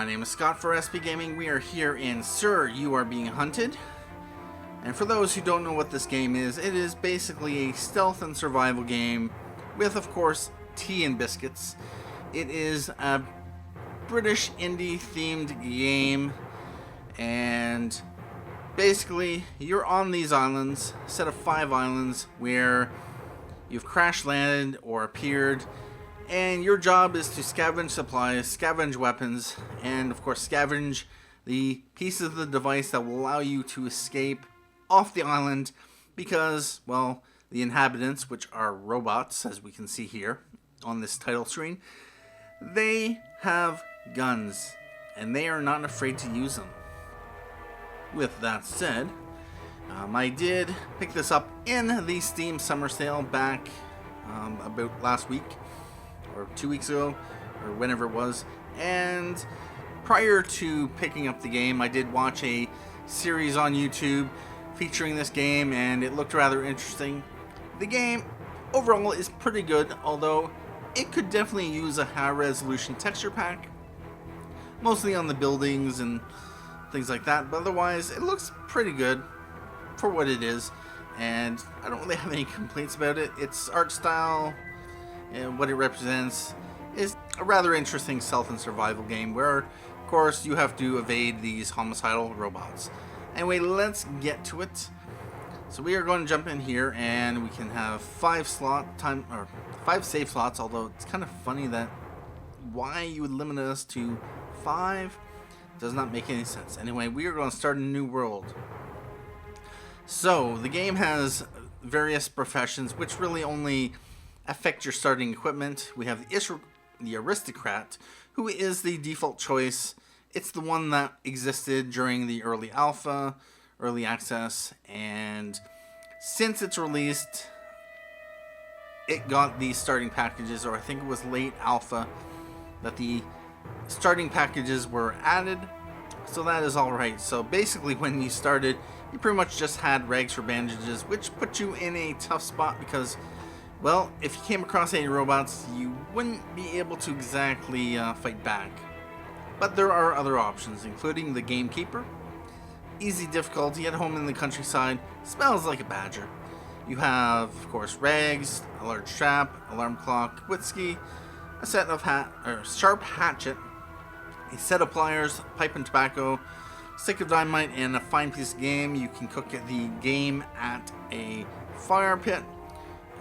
My name is Scott for SP Gaming. We are here in Sir, You Are Being Hunted. And for those who don't know what this game is, it is basically a stealth and survival game with, of course, tea and biscuits. It is a British indie themed game, and basically you're on these islands, a set of 5 islands where you've crash landed or appeared, and your job is to scavenge supplies, scavenge weapons, and of course scavenge the pieces of the device that will allow you to escape off the island because, well, the inhabitants, which are robots, as we can see here on this title screen, they have guns, and they are not afraid to use them. With that said, I did pick this up in the Steam Summer Sale back about last week, or 2 weeks ago, or whenever it was, and prior to picking up the game, I did watch a series on YouTube featuring this game, and it looked rather interesting. The game overall is pretty good, although it could definitely use a high-resolution texture pack, mostly on the buildings and things like that, but otherwise it looks pretty good for what it is, and I don't really have any complaints about it. Its art style and what it represents is a rather interesting stealth and survival game where, of course, you have to evade these homicidal robots. Anyway, let's get to it. So we are going to jump in here, and we can have 5 save slots, although it's kind of funny that why you would limit us to 5 does not make any sense. Anyway, we are going to start a new world. So the game has various professions which really only affect your starting equipment. We have the aristocrat, who is the default choice. It's the one that existed during the early alpha, early access, and since it's released, it got these starting packages, or I think it was late alpha that the starting packages were added, so that is alright. So basically when you started, you pretty much just had rags for bandages, which put you in a tough spot because, well, if you came across any robots, you wouldn't be able to exactly fight back. But there are other options, including the Gamekeeper, easy difficulty at home in the countryside, smells like a badger. You have, of course, rags, a large trap, alarm clock, whiskey, a set of sharp hatchet, a set of pliers, pipe and tobacco, stick of dynamite, and a fine piece of game. You can cook the game at a fire pit,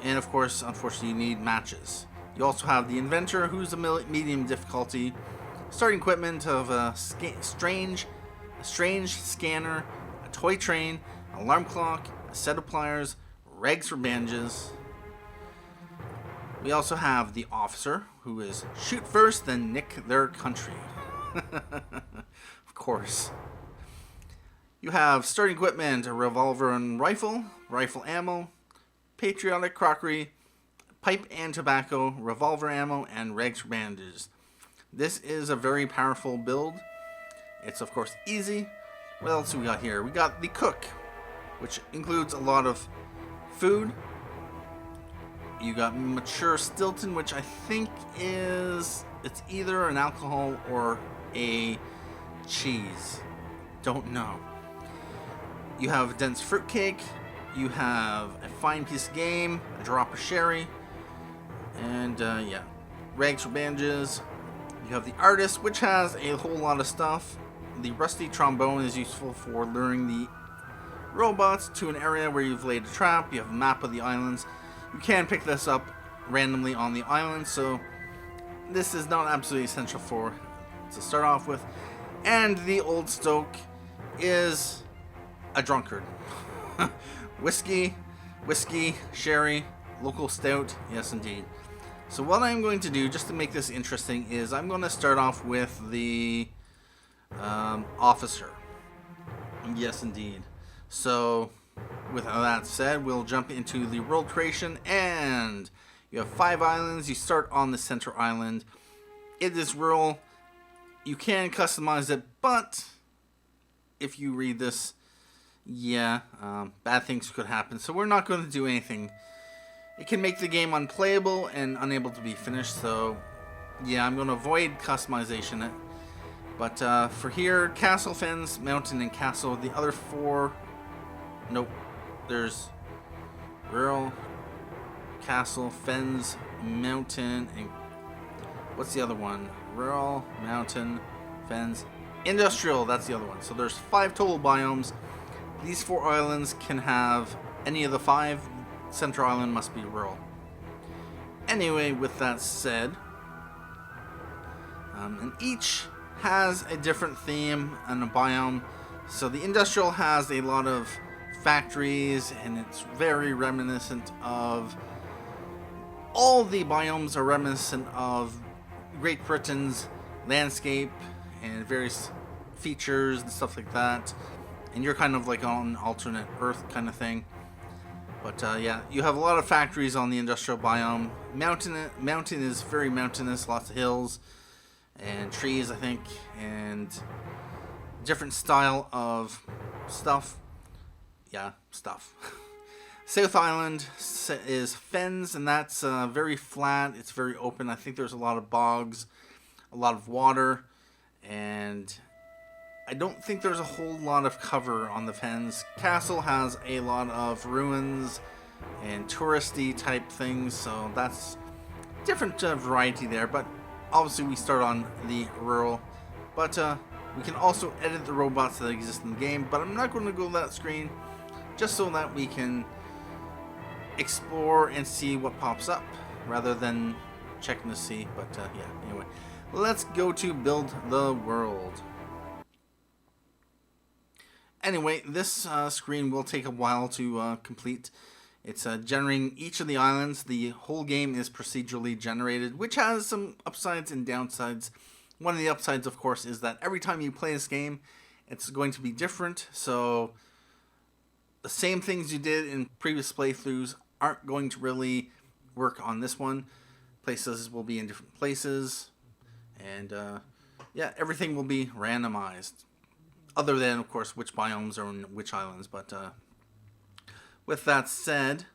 and of course, unfortunately, you need matches. You also have the inventor, who's a medium difficulty, starting equipment of a strange scanner, a toy train, an alarm clock, a set of pliers, rags for bandages. We also have the officer, who is shoot first, then nick their country. Of course. You have starting equipment, a revolver and rifle ammo, patriotic crockery, pipe and tobacco, revolver ammo, and rags for bandages. This is a very powerful build. It's, of course, easy. What else do we got here? We got the cook, which includes a lot of food. You got mature Stilton, which I think it's either an alcohol or a cheese. Don't know. You have dense fruitcake. You have a fine piece of game, a drop of sherry, and yeah, rags for bandages. You have the artist, which has a whole lot of stuff. The rusty trombone is useful for luring the robots to an area where you've laid a trap. You have a map of the islands. You can pick this up randomly on the island, so this is not absolutely essential to start off with. And the old stoke is a drunkard. Whiskey, sherry, local stout, yes indeed. So what I'm going to do, just to make this interesting, is I'm going to start off with the officer. Yes indeed. So with that said, we'll jump into the world creation, and you have 5 islands. You start on the center island. It is rural. You can customize it, but if you read this, yeah, bad things could happen. So we're not going to do anything. It can make the game unplayable and unable to be finished, so yeah, I'm going to avoid customization. But for here, castle, fens, mountain, and castle. The other four, nope. There's rural, castle, fens, mountain, and what's the other one? Rural, mountain, fens, industrial. That's the other one. So there's 5 total biomes. These 4 islands can have any of the 5. Center island must be rural. Anyway, with that said, and each has a different theme and a biome. So the industrial has a lot of factories, and it's very reminiscent of, all the biomes are reminiscent of Great Britain's landscape and various features and stuff like that. And you're kind of like on an alternate Earth kind of thing. But yeah, you have a lot of factories on the industrial biome. Mountain is very mountainous, lots of hills and trees, I think, and different style of stuff. Yeah, stuff. South Island is fens, and that's very flat. It's very open. I think there's a lot of bogs, a lot of water, and I don't think there's a whole lot of cover on the fens. Castle has a lot of ruins and touristy type things, so that's different variety there. But obviously we start on the rural. But we can also edit the robots that exist in the game, but I'm not going to go to that screen, just so that we can explore and see what pops up rather than checking to see. But yeah, anyway, let's go to build the world. Anyway, this screen will take a while to complete. It's generating each of the islands. The whole game is procedurally generated, which has some upsides and downsides. One of the upsides, of course, is that every time you play this game, it's going to be different. So the same things you did in previous playthroughs aren't going to really work on this one. Places will be in different places. And yeah, everything will be randomized. Other than, of course, which biomes are in which islands. But with that said,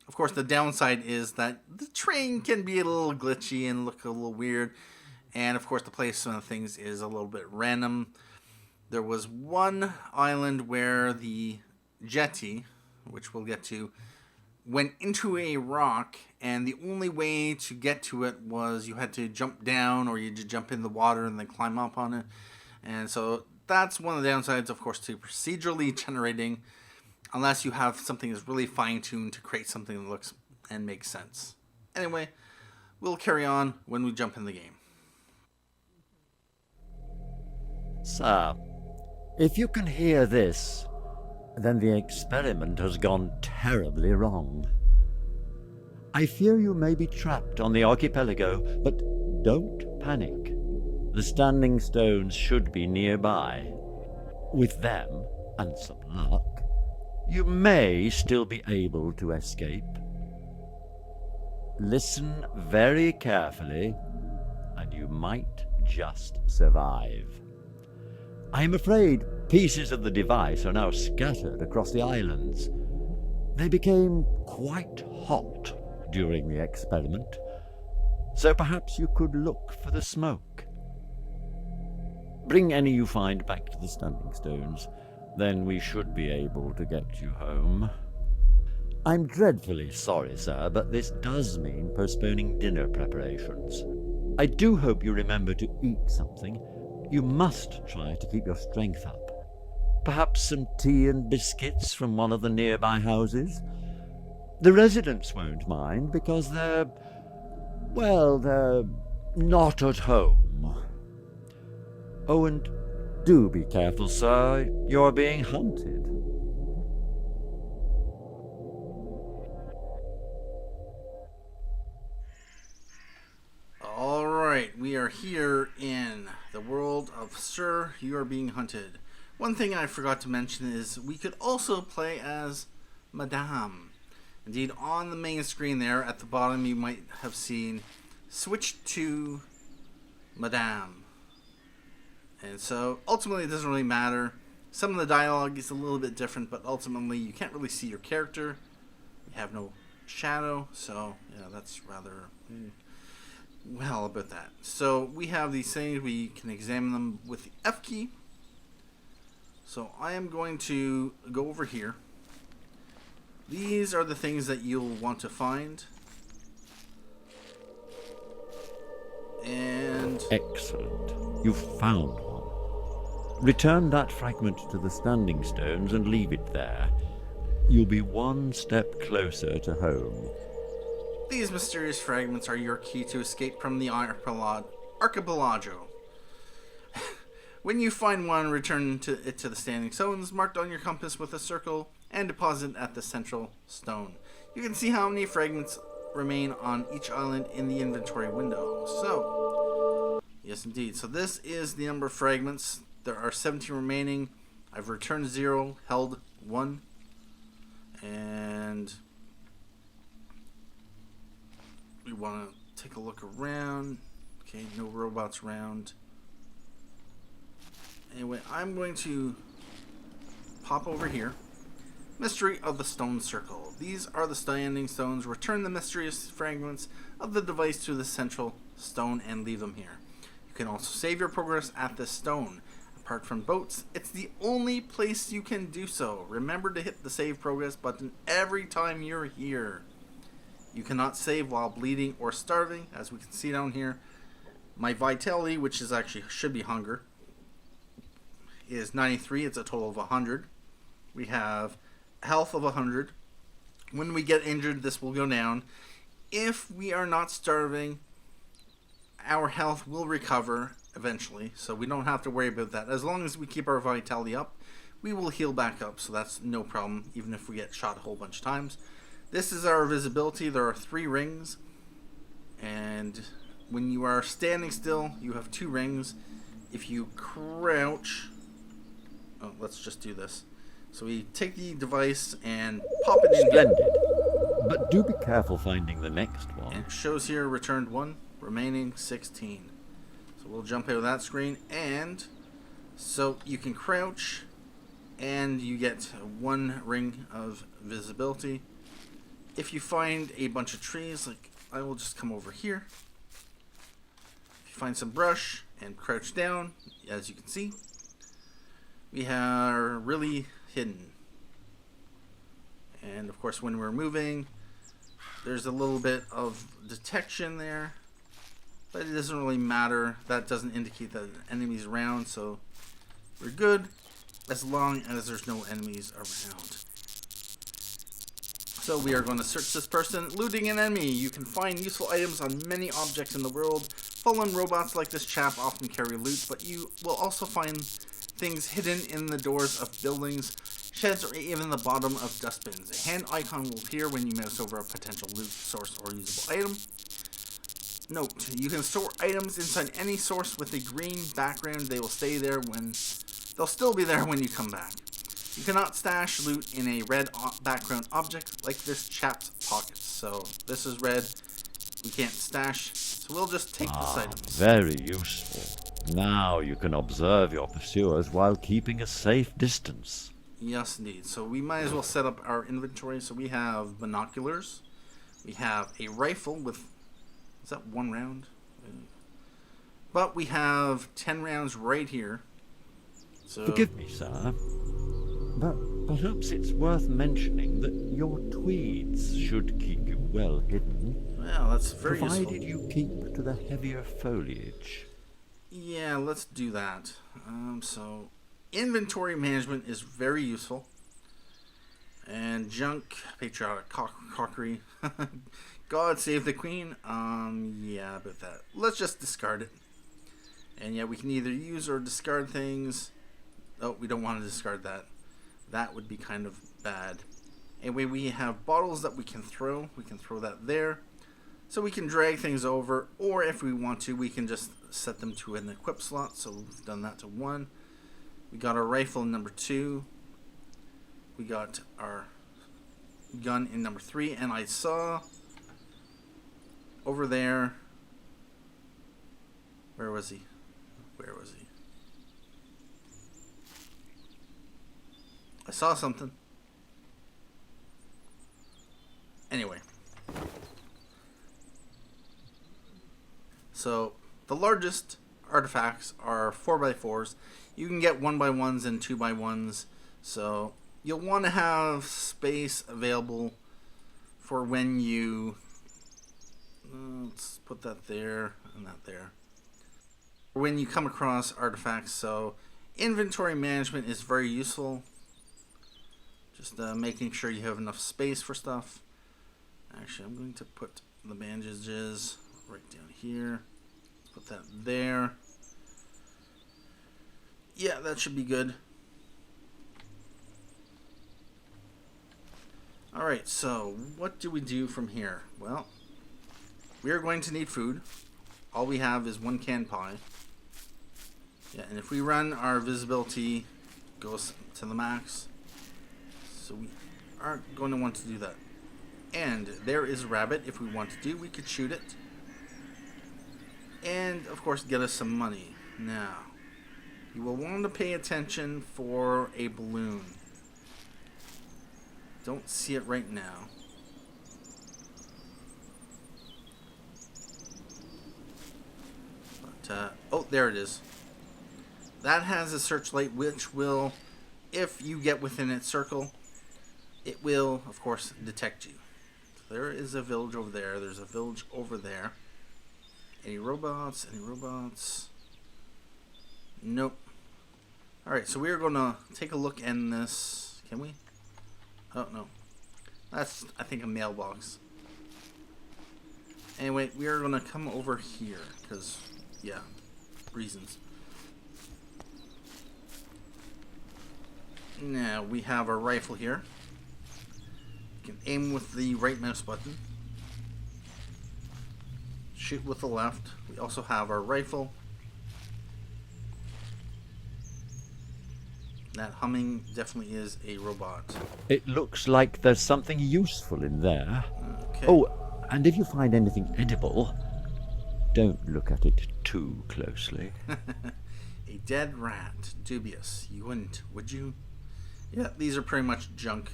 of course, the downside is that the terrain can be a little glitchy and look a little weird. And, of course, the placement of things is a little bit random. There was one island where the jetty, which we'll get to, went into a rock. And the only way to get to it was you had to jump down, or you just jump in the water and then climb up on it. And so that's one of the downsides, of course, to procedurally generating, unless you have something that's really fine-tuned to create something that looks and makes sense. Anyway, we'll carry on when we jump in the game. Sir, if you can hear this, then the experiment has gone terribly wrong. I fear you may be trapped on the archipelago, but don't panic. The standing stones should be nearby. With them, and some luck, you may still be able to escape. Listen very carefully, and you might just survive. I am afraid pieces of the device are now scattered across the islands. They became quite hot during the experiment, so perhaps you could look for the smoke. Bring any you find back to the standing stones, then we should be able to get you home. I'm dreadfully sorry, sir, but this does mean postponing dinner preparations. I do hope you remember to eat something. You must try to keep your strength up. Perhaps some tea and biscuits from one of the nearby houses? The residents won't mind because they're not at home. Oh, and do be careful, sir. You're being hunted. Alright, we are here in the world of Sir, You Are Being Hunted. One thing I forgot to mention is we could also play as Madame. Indeed, on the main screen there at the bottom you might have seen switch to Madame. And so ultimately it doesn't really matter. Some of the dialogue is a little bit different, but ultimately you can't really see your character. You have no shadow, so yeah, that's rather... Well, about that. So we have these things. We can examine them with the F key. So I am going to go over here. These are the things that you'll want to find. And... Excellent. You've found one. Return that fragment to the standing stones and leave it there. You'll be one step closer to home. these mysterious fragments are your key to escape from the Archipelago. When you find one, return it to the standing stones marked on your compass with a circle and deposit at the central stone. You can see how many fragments remain on each island in the inventory window. So, yes indeed. So this is the number of fragments. There are 17 remaining. I've returned 0, held 1, and we want to take a look around. Okay, no robots around. Anyway, I'm going to pop over here. Mystery of the Stone Circle. These are the standing stones. Return the mysterious fragments of the device to the central stone and leave them here. You can also save your progress at this stone. Apart from boats, it's the only place you can do so. Remember to hit the save progress button every time you're here. You cannot save while bleeding or starving, as we can see down here. My vitality, which is actually should be hunger, is 93. It's a total of 100. We have health of 100. When we get injured, this will go down. If we are not starving, our health will recover eventually, so we don't have to worry about that. As long as we keep our vitality up, we will heal back up, so that's no problem, even if we get shot a whole bunch of times. This is our visibility. There are 3 rings, and when you are standing still, you have 2 rings. If you crouch... Oh, let's just do this. So we take the device and pop it in. Splendid. But do be careful finding the next one. And it shows here returned 1, remaining 16. So we'll jump out of that screen, and so you can crouch and you get 1 ring of visibility. If you find a bunch of trees, like I will just come over here. If you find some brush and crouch down, as you can see, we are really hidden. And of course, when we're moving, there's a little bit of detection there, but it doesn't really matter. That doesn't indicate that an enemy's around, so we're good as long as there's no enemies around. So we are going to search this person. Looting an enemy. You can find useful items on many objects in the world. Fallen robots like this chap often carry loot, but you will also find things hidden in the doors of buildings, sheds, or even the bottom of dustbins. A hand icon will appear when you mouse over a potential loot source or usable item. Note, you can store items inside any source with a green background. They will stay there they'll still be there when you come back. You cannot stash loot in a red background object like this chap's pockets. So this is red. We can't stash. So we'll just take this item. Very useful. Now you can observe your pursuers while keeping a safe distance. Yes, indeed. So we might as well set up our inventory. So we have binoculars. We have a rifle with... Is that 1 round? But we have 10 rounds right here. So... Forgive me, sir, but perhaps it's worth mentioning that your tweeds should keep you well hidden. Well, that's very provided useful. You keep to the heavier foliage. Yeah, let's do that. So, inventory management is very useful. And junk, patriotic cockery. God save the queen. Yeah, about that. Let's just discard it. And yeah, we can either use or discard things. Oh, we don't want to discard that. That would be kind of bad. Anyway, we have bottles that we can throw. We can throw that there. So we can drag things over, or if we want to, we can just set them to an equip slot. So we've done that to 1. We got our rifle in number 2. We got our gun in number 3. And I saw over there... Where was he? Where was he? I saw something. Anyway. So the largest artifacts are 4x4s. You can get 1x1s and 2x1s. So you'll want to have space available for when you... let's put that there and that there. When you come across artifacts. So inventory management is very useful. Just making sure you have enough space for stuff. Actually, I'm going to put the bandages right down here. Put that there. Yeah, that should be good. Alright, so what do we do from here? Well, we are going to need food. All we have is 1 canned pie. Yeah, and if we run, our visibility goes to the max. So we aren't going to want to do that. And there is a rabbit. If we want to do, we could shoot it. And, of course, get us some money. Now, you will want to pay attention for a balloon. Don't see it right now. But, oh, there it is. That has a searchlight, which will, if you get within its circle, it will, of course, detect you. So there is a village over there. There's a village over there. Any robots? Any robots? Nope. Alright, so we're going to take a look in this. Can we? Oh, no. That's, I think, a mailbox. Anyway, we are going to come over here. Because, yeah, reasons. Now, we have our rifle here. You can aim with the right mouse button. Shoot with the left. We also have our rifle. That humming definitely is a robot. It looks like there's something useful in there. Okay. Oh, and if you find anything edible, don't look at it too closely. A dead rat. Dubious. You wouldn't, would you? Yeah, these are pretty much junk.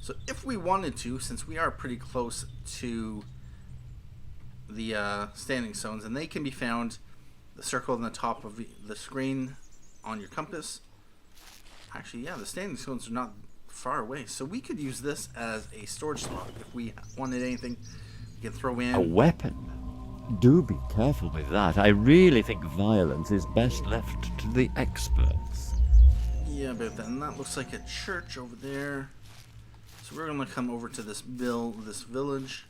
So if we wanted to, since we are pretty close to the standing stones, and they can be found, the circle on the top of the screen on your compass. Actually, yeah, the standing stones are not far away, so we could use this as a storage spot. If we wanted anything, we can throw in A weapon? Do be careful with that. I really think violence is best left to the experts. Yeah, about that. And that looks like a church over there. So we're gonna come over to this village.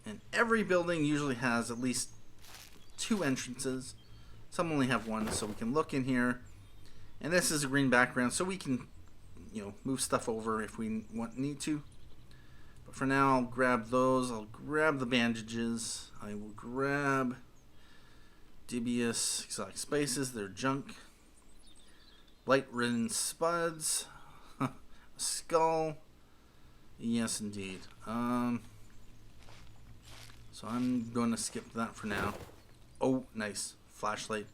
And every building usually has at least 2 entrances. Some only have 1, so we can look in here. And this is a green background, so we can, you know, move stuff over if we need to. But for now, I'll grab those. I'll grab the bandages. I will grab dubious exotic spices. They're junk. Light-ridden spuds. A skull. Yes, indeed. So I'm going to skip that for now. Oh, nice. Flashlight.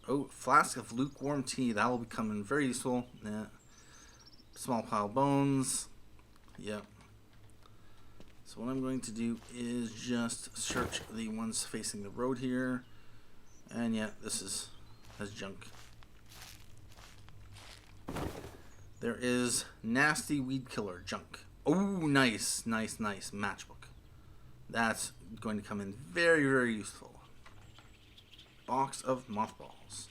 Oh, flask of lukewarm tea. That will be coming very useful. Yeah. Small pile of bones. Yep. So what I'm going to do is just search the ones facing the road here. And yeah, this has junk. There is nasty weed killer junk. Oh, nice, nice, nice matchbook. That's going to come in very, very useful. Box of mothballs.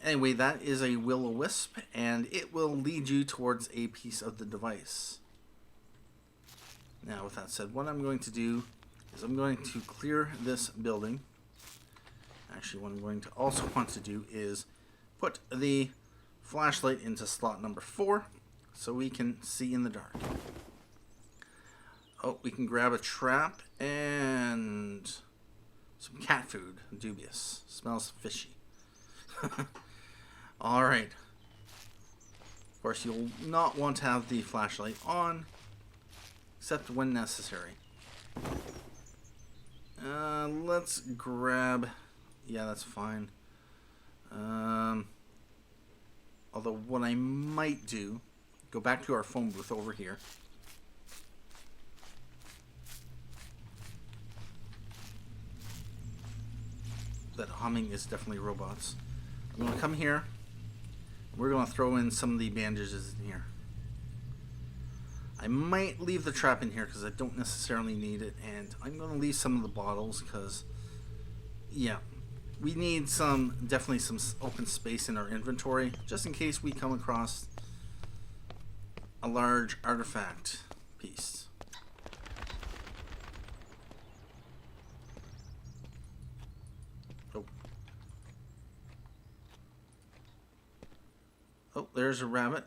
Anyway, that is a will-o-wisp, and it will lead you towards a piece of the device. Now, with that said, what I'm going to do is I'm going to clear this building. Actually, what I'm going to also want to do is put the flashlight into slot number 4 so we can see in the dark. Oh, we can grab a trap and some cat food. Dubious. Smells fishy. Alright. Of course, you'll not want to have the flashlight on, except when necessary. Let's grab... Yeah, that's fine. Although what I might do, go back to our phone booth over here. that humming is definitely robots. I'm going to come here. We're going to throw in some of the bandages in here. I might leave the trap in here because I don't necessarily need it, and I'm going to leave some of the bottles because, yeah, we need definitely some open space in our inventory just in case we come across a large artifact piece. Oh, there's a rabbit.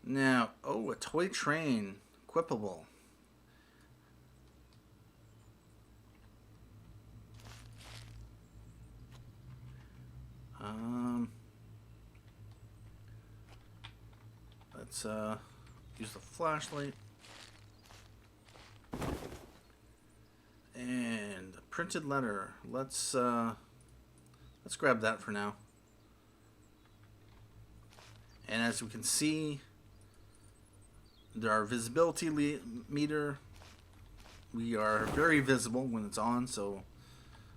Now, oh, a toy train. Equipable. Let's use the flashlight. And a printed letter. Let's grab that for now. And as we can see, there are visibility meter. We are very visible when it's on, so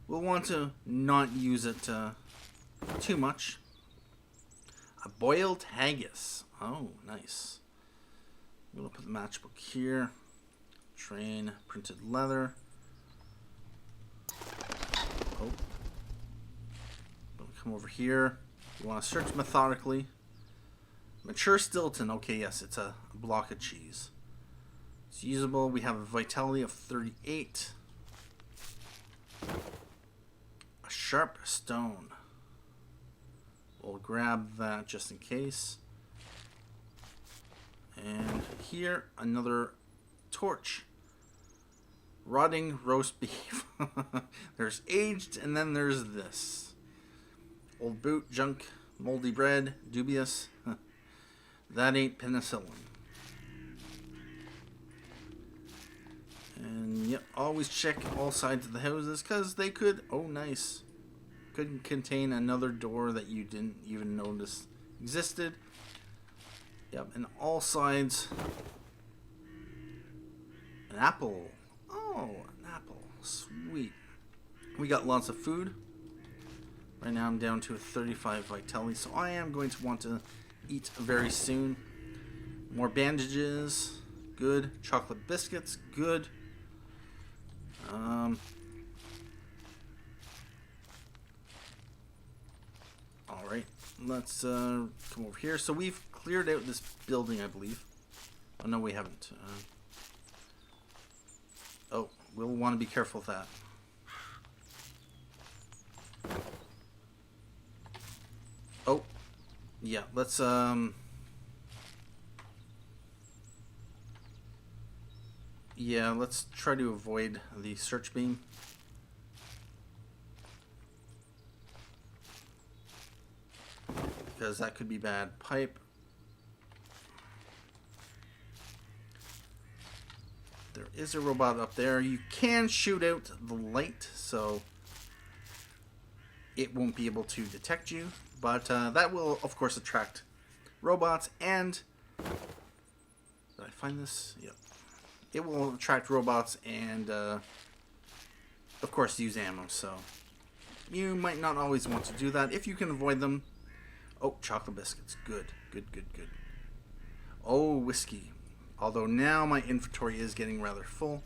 we'll want to not use it too much. A boiled haggis. Oh, nice. I'm going to put the matchbook here. Train, printed leather. Oh. Come over here. You want to search methodically. Mature Stilton. Okay, yes, it's a block of cheese. It's usable. We have a vitality of 38. A sharp stone. We'll grab that just in case. And here, another torch. Rotting roast beef. There's aged, and then there's this. Old boot, junk, moldy bread, dubious. That ain't penicillin. And yep, always check all sides of the houses because they could, oh nice, could contain another door that you didn't even notice existed. Yep, and all sides. An apple. Oh, an apple. Sweet. We got lots of food. Right now I'm down to a 35 vitality, so I am going to want to eat very soon. More bandages, good. Chocolate biscuits, good. Alright, let's come over here. So we've cleared out this building, I believe. Oh no, we haven't. Oh, we'll want to be careful with that. Oh, yeah, let's yeah, let's try to avoid the search beam. Because that could be bad. Pipe. There is a robot up there. You can shoot out the light, so it won't be able to detect you. But that will, of course, attract robots. And did I find this? Yep. It will attract robots and, of course, use ammo. So you might not always want to do that if you can avoid them. Oh, chocolate biscuits. Good, good, good, good. Oh, whiskey. Although now my inventory is getting rather full.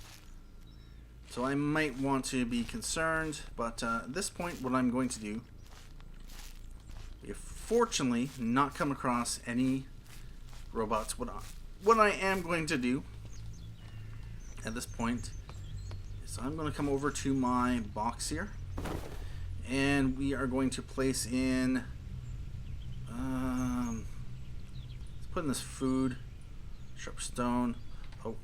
So I might want to be concerned. But at this point, what I'm going to do, we have fortunately not come across any robots. What I am going to do at this point is I'm going to come over to my box here. And we are going to place in... let's put in this food. Sharp stone. Oh.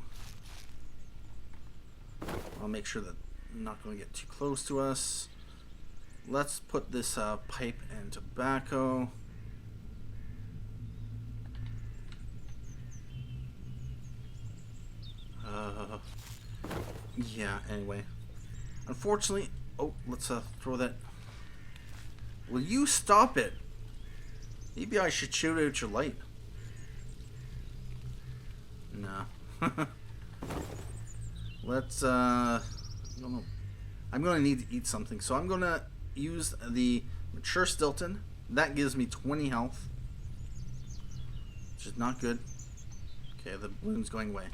I'll make sure that I'm not going to get too close to us. Let's put this pipe and tobacco. Yeah, anyway. Unfortunately, oh, let's throw that. Will you stop it? Maybe I should shoot out your light. No. Let's, I don't know. I'm going to need to eat something. So I'm going to use the Mature Stilton. That gives me 20 health, which is not good. Okay, the balloon's going away.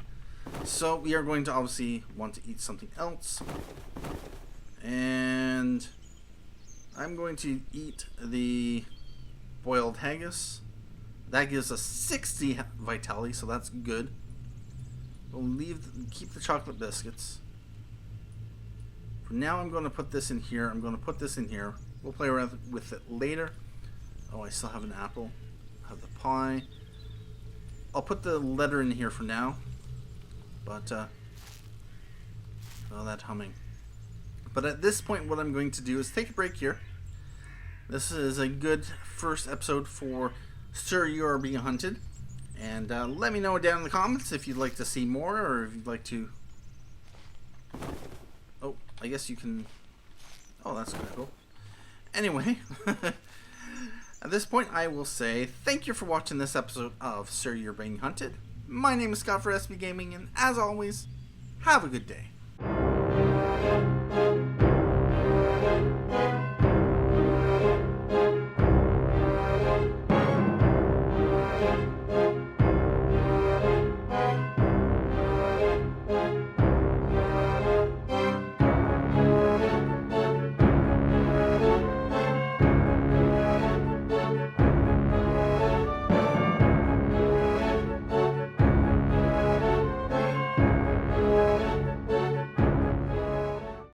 So we are going to obviously want to eat something else. And I'm going to eat the boiled haggis. That gives us 60 vitality, so that's good. We'll keep the chocolate biscuits. For now, I'm going to put this in here. I'm going to put this in here. We'll play around with it later. Oh, I still have an apple. I have the pie. I'll put the letter in here for now. But, oh, that humming. But at this point, what I'm going to do is take a break here. This is a good first episode for Sir, You Are Being Hunted. And let me know down in the comments if you'd like to see more, or if you'd like to... Oh, I guess you can... Oh, that's kind of cool. Anyway, at this point, I will say thank you for watching this episode of Sir, You're Being Hunted. My name is Scott for SB Gaming, and as always, have a good day.